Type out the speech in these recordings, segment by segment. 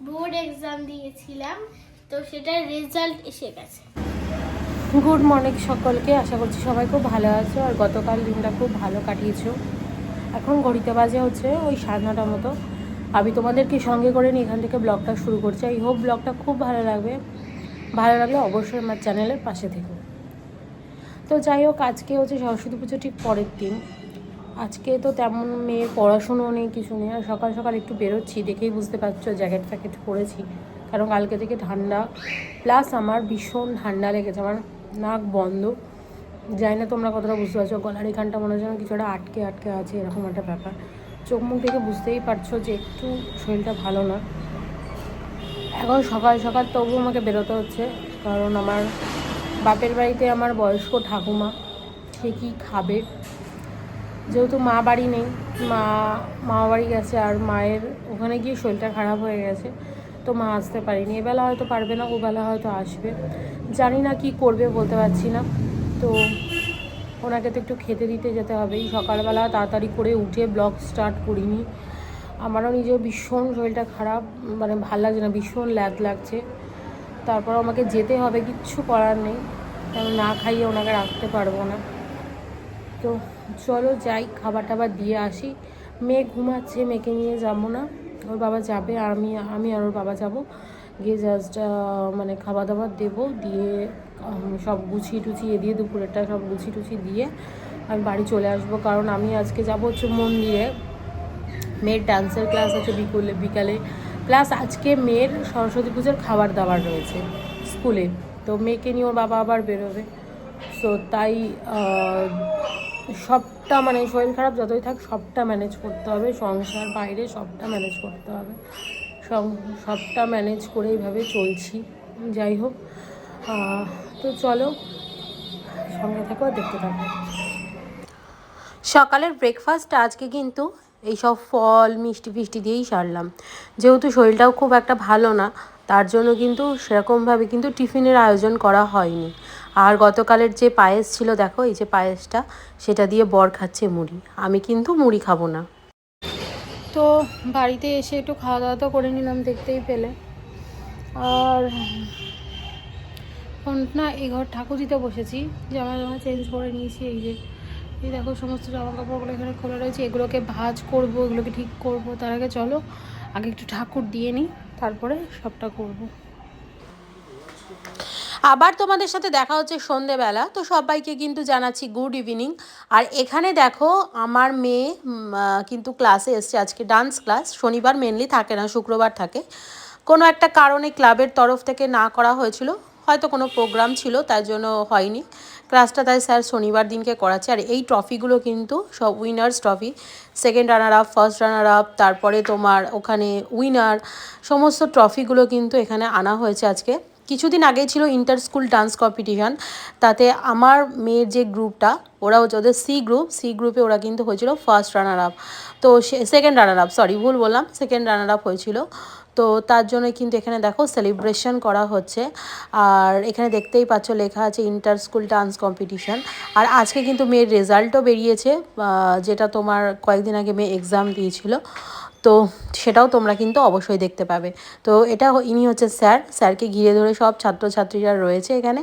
Board exam দিয়েছিলাম, তো সেটার রেজাল্ট এসে গেছে। গুড মর্নিং সকলকে, আশা করছি সবাই খুব ভালো আছো আর গতকাল দিনটা খুব ভালো কাটিয়েছো। এখন ঘড়িতে বাজে হচ্ছে ওই 9:30 মতো। আমি তোমাদেরকে সঙ্গে করে নিয়ে এখান থেকে ব্লগটা শুরু করছি। আই হোপ ব্লগটা খুব ভালো লাগবে। ভালো লাগলে অবশ্যই আমার চ্যানেলের পাশে থেকো। তো যাই হোক, আজকে হচ্ছে সরস্বতী পুজো ঠিক পরের দিন। আজকে তো তেমন মেয়ের পড়াশুনো নেই, কিছু নেই। আর সকাল সকাল একটু বেরোচ্ছি, দেখেই বুঝতে পারছো জ্যাকেট ফ্যাকেট পরেছি, কারণ কালকে থেকে ঠান্ডা, প্লাস আমার ভীষণ ঠান্ডা লেগেছে, আমার নাক বন্ধ। জানি না তোমরা কতটা বুঝতে পারছো, গলার এখানটা মনে হয় যেন কিছুটা আটকে আটকে আছে, এরকম একটা ব্যাপার। চোখ মুখ দেখে বুঝতেই পারছো যে একটু শরীরটা ভালো না। এখন সকাল সকাল তবুও আমাকে বেরোতে হচ্ছে, কারণ আমার বাপের বাড়িতে আমার বয়স্ক ঠাকুমা, সে কি খাবে, যেহেতু মা বাড়ি নেই, মা বাড়ি গেছে, আর মায়ের ওখানে গিয়ে শরীরটা খারাপ হয়ে গেছে, তো মা আসতে পারিনি। এবেলা হয়তো পারবে না, ওবেলা হয়তো আসবে, জানি না কি করবে, বলতে পারছি না। তো ওনাকে তো একটু খেতে দিতে যেতে হবেই। সকালবেলা তাড়াতাড়ি করে উঠে ব্লগ স্টার্ট করিনি, আমারও নিজেও ভীষণ শরীরটা খারাপ, মানে ভালো লাগছে না, ভীষণ ল্যাদ লাগছে। তারপর আমাকে যেতে হবে, কিচ্ছু করার নেই, কারণ না খাইয়ে ওনাকে রাখতে পারবো না। তো চলো যাই, খাবার টাবার দিয়ে আসি। মেয়ে ঘুমাচ্ছে, মেয়েকে নিয়ে যাবো না, ওর বাবা যাবে, আর আমি আর ওর বাবা যাব, গিয়ে জাস্ট মানে খাবার দাবার দেবো, দিয়ে সব গুছিয়ে টুছিয়ে দিয়ে দুপুরেরটা সব গুছিয়ে টুছিয়ে দিয়ে আমি বাড়ি চলে আসবো। কারণ আমি আজকে যাবো হচ্ছে মন্দিরে, মেয়ের ডান্সের ক্লাস আছে বিকালে, প্লাস আজকে মেয়ের সরস্বতী পুজোর খাবার দাবার রয়েছে স্কুলে, তো মেয়েকে নিয়ে ওর বাবা আবার বেরোবে। সো তাই সবটা, মানে শরীর খারাপ যতই থাক সবটা ম্যানেজ করতে হবে, সংসার বাইরে সবটা ম্যানেজ করতে হবে, সবটা ম্যানেজ করে এইভাবে চলছি। যাই হোক, তো চলো সঙ্গে থাকো, দেখতে থাকো। সকালের ব্রেকফাস্ট আজকে কিন্তু এইসব ফল মিষ্টি ফিষ্টি দিয়েই সারলাম, যেহেতু শরীরটাও খুব একটা ভালো না, তার জন্য কিন্তু সেরকমভাবে কিন্তু টিফিনের আয়োজন করা হয়নি। আর গতকালের যে পায়েস ছিল, দেখো এই যে পায়েসটা, সেটা দিয়ে বর খাচ্ছে মুড়ি, আমি কিন্তু মুড়ি খাবো না। তো বাড়িতে এসে একটু খাওয়া দাওয়া তো করে নিলাম, দেখতেই পেলে। আর না, এই ঘর ঠাকুর দিতে বসেছি, জামা চেঞ্জ করে নিয়েছি। এই দেখো সমস্ত জামা কাপড়গুলো এখানে খোলা রয়েছে, এগুলোকে ভাঁজ করব, এগুলোকে ঠিক করব। তার আগে চলো আগে একটু ঠাকুর দিয়ে নিই, তারপরে সবটা করব। আবার তোমাদের সাথে দেখা হচ্ছে সন্ধেবেলা। তো সবাইকে কিন্তু জানাচ্ছি গুড ইভিনিং। আর এখানে দেখো আমার মেয়ে কিন্তু ক্লাসে এসছে, আজকে ডান্স ক্লাস, শনিবার মেনলি থাকে না, শুক্রবার থাকে। কোনো একটা কারণে ক্লাবের তরফ থেকে না করা হয়েছিল, হয়তো কোনো প্রোগ্রাম ছিল তাই জন্য হয়নি ক্লাসটা, তাই স্যার শনিবার দিনকে করাচ্ছে। আর এই ট্রফিগুলো কিন্তু সব winners trophy, second runner up, first runner up, তারপরে তোমার ওখানে উইনার, সমস্ত ট্রফিগুলো কিন্তু এখানে আনা হয়েছে আজকে। কিছুদিন আগেই ছিল ইন্টার স্কুল ডান্স কম্পিটিশান, তাতে আমার মেয়ের যে গ্রুপটা, ওরা হচ্ছে ওদের সি গ্রুপে ওরা কিন্তু হয়েছিল ফার্স্ট রানার আপ, তো সেকেন্ড রানার আপ, সরি ভুল বললাম, সেকেন্ড রানার আপ হয়েছিল। তো তার জন্য কিন্তু এখানে দেখো সেলিব্রেশন করা হচ্ছে। আর এখানে দেখতেই পাচ্ছ লেখা আছে ইন্টার স্কুল ডান্স কম্পিটিশান। আর আজকে কিন্তু মেয়ের রেজাল্টও বেরিয়েছে, যেটা তোমার কয়েকদিন আগে মেয়ে এক্সাম দিয়েছিল, তো সেটাও তোমরা কিন্তু অবশ্যই দেখতে পাবে। তো এটা ইনি হচ্ছে স্যারকে ঘিরে ধরে সব ছাত্রছাত্রীরা রয়েছে এখানে,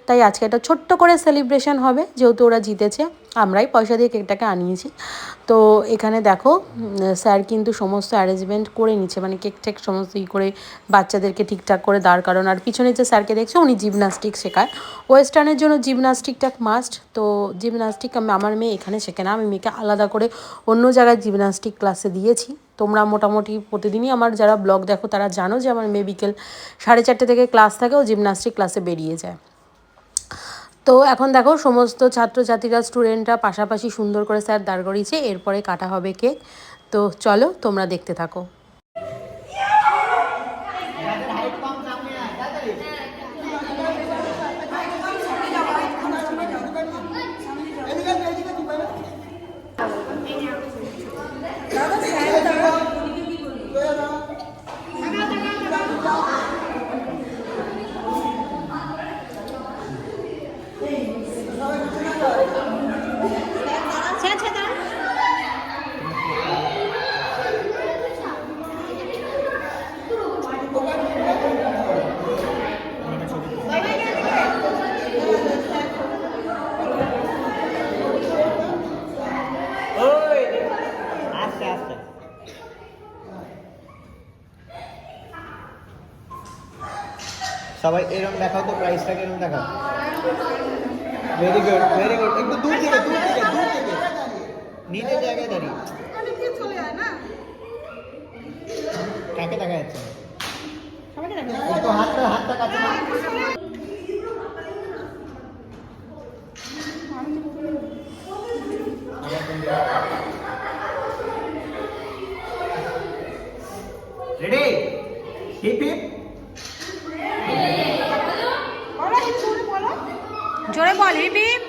তাই আজকে একটা ছোট্ট করে সেলিব্রেশন হবে, যেহেতু ওরা জিতেছে, আমরাই পয়সা দিয়ে কেকটাকে আনিয়েছি। তো এখানে দেখো স্যার কিন্তু সমস্ত অ্যারেঞ্জমেন্ট করে নিচ্ছে, মানে কেক টেক সমস্ত করে বাচ্চাদেরকে ঠিকঠাক করে দাঁড় করানো। আর পিছনে যে স্যারকে দেখছো, উনি জিমনাস্টিক শেখায়, ওয়েস্টার্নের জন্য জিমনাস্টিকটা মাস্ট। তো জিমনাস্টিক আমার মেয়ে এখানে শেখে না, আমি মেয়েকে আলাদা করে অন্য জায়গায় জিমনাস্টিক ক্লাসে দিয়েছি। তোমরা মোটামুটি প্রতিদিনই আমার যারা ব্লগ দেখো তারা জানো যে আমার মেয়ে বিকেল 4:30 থেকে ক্লাস থাকে, ও জিমনাস্টিক ক্লাসে বেরিয়ে যায়। তো এখন দেখো সমস্ত ছাত্রছাত্রীরা, স্টুডেন্টরা পাশাপাশি সুন্দর করে স্যার দাঁড় করিয়েছে, এরপরে কাটা হবে কেক। তো চলো তোমরা দেখতে থাকো। সবাই এরকম দেখাও তো, প্রাইসটাকে এরকম দেখাও। Very good, very good. একটু দূর থেকে, দূর থেকে, দূর থেকে, নিজের জায়গায় দাঁড়িয়ে। কাকে দেখা যাচ্ছে? একটু হাতটা হাতটা কাছে নাও। Ready, hip hip. জোরে বল হিপ হিপ।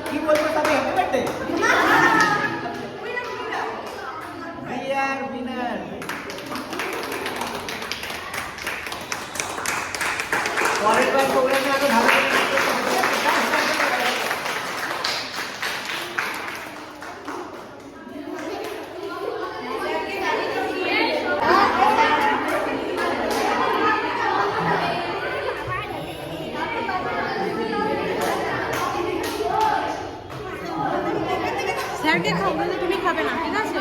কি বলবো তবে, হ্যাপি বার্থডে। উইনার। পরের বার প্রোগ্রামে আরো ভালো করে নাচতে হবে। স্যারকে খাবো, তুমি খাবে না, ঠিক আছে?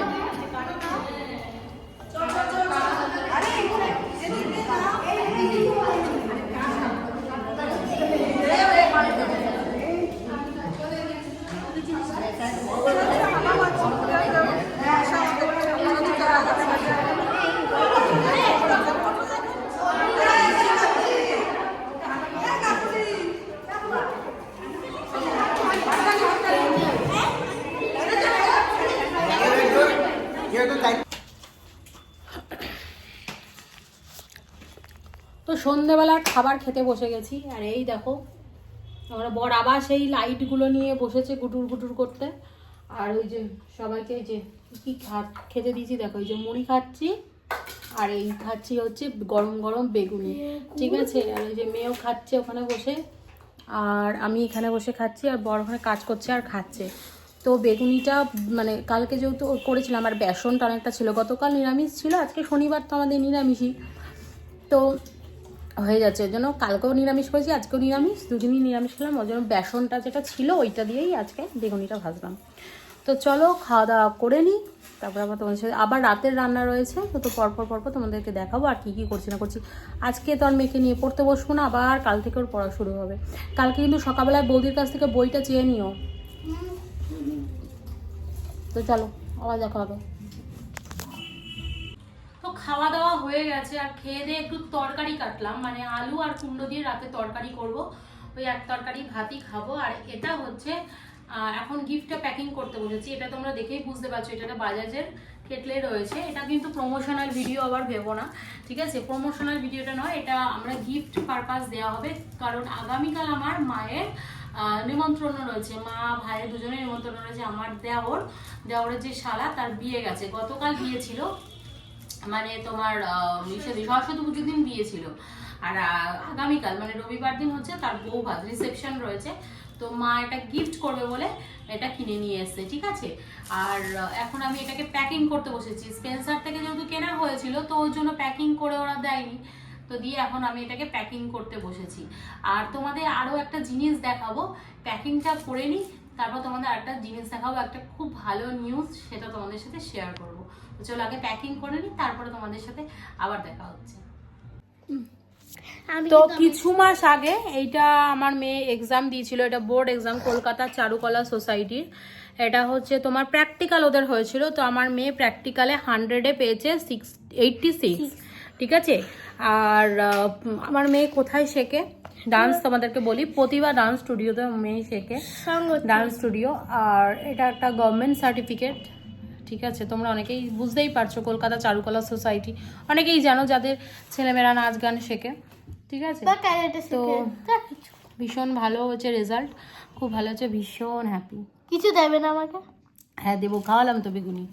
তো সন্ধেবেলার খাবার খেতে বসে গেছি, আর এই দেখো আমরা বর আবার সেই লাইটগুলো নিয়ে বসেছে গুটুর গুটুর করতে। আর ওই যে সবাইকে যে কি খেতে দিয়েছি দেখো, ওই যে মুড়ি খাচ্ছি, আর এই খাচ্ছি হচ্ছে গরম গরম বেগুনি, ঠিক আছে? আর ওই যে মেয়েও খাচ্ছে ওখানে বসে, আর আমি এখানে বসে খাচ্ছি, আর বর ওখানে কাজ করছে আর খাচ্ছে। তো বেগুনিটা মানে কালকে যেহেতু করেছিলাম, আর বেসনটা অনেকটা ছিল, গতকাল নিরামিষ ছিল, আজকে শনিবার তো আমাদের নিরামিষই, তো হয়ে যাচ্ছে। ওই জন্য কালকেও নিরামিষ করেছি, আজকেও নিরামিষ, দুদিনই নিরামিষ খেলাম। ওই জন্য বেসনটা যেটা ছিল ওইটা দিয়েই আজকে বেগুনিটা ভাজলাম। তো চলো খাওয়া দাওয়া করে নিই, তারপর আবার তোমাদের সাথে আবার রাতের রান্না রয়েছে, তো পরপর তোমাদেরকে দেখাবো আর কী কী করছি না করছি। আজকে তো আর মেয়েকে নিয়ে পড়তে বসবো না, আবার কাল থেকে ওর পড়া শুরু হবে। কালকে কিন্তু সকালবেলায় বৌদির কাছ থেকে বইটা চেয়ে নিও। তো চলো আবার দেখা হবে। তো খাওয়া দাওয়া হয়ে গেছে, আর খেয়ে দিয়ে একটু তরকারি কাটলাম, মানে আলু আর কুমড়ো দিয়ে রাতে তরকারি করব, ওই এক তরকারি ভাতই খাবো। আর এটা হচ্ছে এখন গিফটটা প্যাকিং করতে বসেছি, এটা তোমরা দেখেই বুঝতে পারছো, এটা বাজাজের কেটলে রয়েছে। এটা কিন্তু প্রমোশনাল ভিডিও আবার ভেবো না, ঠিক আছে? প্রমোশনাল ভিডিওটা নয়, এটা আমরা গিফট পারপাস দেওয়া হবে, কারণ আগামীকাল আমার মায়ের নিমন্ত্রণ রয়েছে, মা ভাইয়ের দুজনের নিমন্ত্রণ রয়েছে। আমার দেওরের যে শালা, তার বিয়ে গেছে, গতকাল বিয়ে ছিল, মানে তোমার সরস্বতী পুজোর দিন বিয়ে ছিল, আর আগামীকাল মানে রবিবার দিন হচ্ছে তার বউ ভাত, রিসেপশন রয়েছে। তো মা এটা গিফট করবে বলে এটা কিনে নিয়ে এসছে, ঠিক আছে? আর এখন আমি এটাকে প্যাকিং করতে বসেছি। স্পেন্সার থেকে যেহেতু কেনা হয়েছিল, তো ওর জন্য প্যাকিং করে ওরা দেয়নি, তো দিয়ে এখন আমি এটাকে প্যাকিং করতে বসেছি। আর তোমাদের আরও একটা জিনিস দেখাবো, প্যাকিংটা করে নিই, তারপর তোমাদের আরেকটা জিনিস দেখাবো, একটা খুব ভালো নিউজ, সেটা তোমাদের সাথে শেয়ার করবো। তো চলো আগে প্যাকিং করে নিই, তারপরে তোমাদের সাথে আবার দেখা হচ্ছে। তো কিছু মাস আগে এইটা আমার মেয়ে এক্সাম দিয়েছিল, এটা বোর্ড এক্সাম, কলকাতা চারুকলা সোসাইটির। এটা হচ্ছে তোমার প্র্যাকটিক্যাল ওদের হয়েছিল, তো আমার মেয়ে প্র্যাকটিক্যালে 100-এ পেয়েছে 86, ঠিক আছে? আর আমার মেয়ে কোথায় শেখে ডান্স, তোমাদেরকে বলি, প্রতিভা ডান্স স্টুডিওতে মেয়ে শেখে, ডান্স স্টুডিও। আর এটা একটা গভর্নমেন্ট সার্টিফিকেট, ঠিক আছে? তোমরা অনেকেই বুঝতেই পারছো, কলকাতা চারুকলা সোসাইটি অনেকেই জানো, যাদের ছেলেমেয়েরা নাচ গান শেখে, ঠিক আছে? তো ভীষণ ভালো হচ্ছে রেজাল্ট, খুব ভালো হচ্ছে, ভীষণ হ্যাপি। কিছু দেবে না আমাকে? হ্যাঁ দেবো, খাওয়ালাম তো বেগুনি।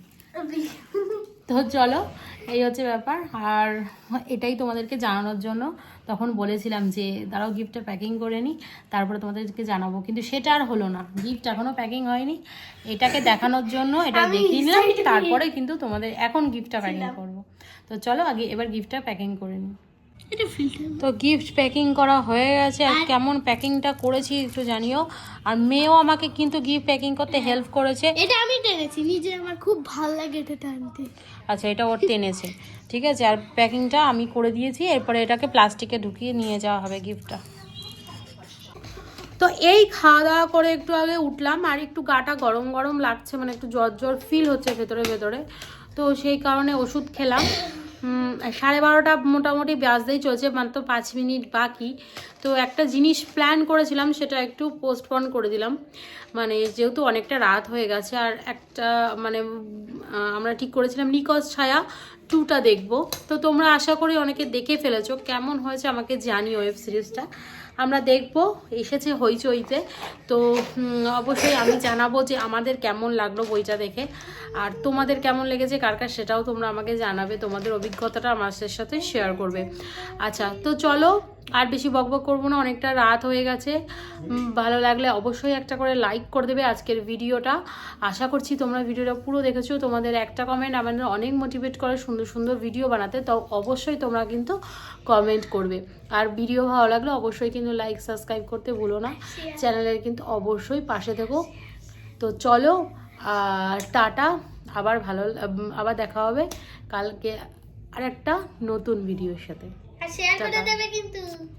তো চলো এই হচ্ছে ব্যাপার, আর এটাই তোমাদেরকে জানানোর জন্য তখন বলেছিলাম যে দাঁড়াও গিফটটা প্যাকিং করে নিই, তারপরে তোমাদেরকে জানাবো, কিন্তু সেটা আর হলো না, গিফট এখনও প্যাকিং হয়নি। এটাকে দেখানোর জন্য এটা দেখিয়ে নিলাম, তারপরে কিন্তু তোমাদের এখন গিফটটা প্যাকিং করবো। তো চলো আগে এবার গিফটটা প্যাকিং করে নিই। এটা ফিল্টার। তো গিফট প্যাকিং করা হয়ে গেছে, আর কেমন প্যাকিংটা করেছি একটু জানিও। আর মেয়েও আমাকে কিন্তু গিফট প্যাকিং করতে হেল্প করেছে। এটা আমি টেনেছি নিজে, আমার খুব ভালো লাগে এটা টানতে। আচ্ছা, এটা ওর টেনেছে, ঠিক আছে। আর প্যাকিংটা আমি করে দিয়েছি, এরপরে এটাকে প্লাস্টিকে ঢুকিয়ে নিয়ে যাওয়া হবে গিফটটা। তো এই খাওয়া দাওয়া করে একটু আগে উঠলাম, আর একটু গাটা গরম গরম লাগছে, মানে একটু জ্বর জ্বর ফিল হচ্ছে ভেতরে ভেতরে। তো সেই কারণে ওষুধ খেলাম। 12:30 মোটামুটি বাজতেই চলছে, মাত্র 5 মিনিট বাকি। তো একটা জিনিস প্ল্যান করেছিলাম, সেটা একটু পোস্টপন করে দিলাম, মানে যেহেতু অনেকটা রাত হয়ে গেছে। আর একটা মানে আমরা ঠিক করেছিলাম নিখোঁজ ছায়া 2টা দেখবো। তো তোমরা আশা করি অনেকে দেখে ফেলেছো, কেমন হয়েছে আমাকে জানিও ওয়েব সিরিজটা। আমরা দেখব, এসেছে হইচইতে। তো অবশ্যই আমি জানাবো যে আমাদের কেমন লাগলো বইটা দেখে, আর তোমাদের কেমন লেগেছে কার কার সেটাও তোমরা আমাকে জানাবে, তোমাদের অভিজ্ঞতাটা আমাদের সাথে শেয়ার করবে। আচ্ছা, তো চলো আর বেশি বকবক করবো না, অনেকটা রাত হয়ে গেছে। ভালো লাগলে অবশ্যই একটা করে লাইক করে দেবে আজকের ভিডিওটা। আশা করছি তোমরা ভিডিওটা পুরো দেখেছো। তোমাদের একটা কমেন্ট আমাদের অনেক মোটিভেট করে সুন্দর সুন্দর ভিডিও বানাতে, তো অবশ্যই তোমরা কিন্তু কমেন্ট করবে। আর ভিডিও ভালো লাগলে অবশ্যই কিন্তু লাইক সাবস্ক্রাইব করতে ভুলো না, চ্যানেলের কিন্তু অবশ্যই পাশে থেকো। তো চলো, আর টাটা, আবার দেখা হবে কালকে আর একটা নতুন ভিডিওর সাথে। আর শেয়ার করে দেবে কিন্তু।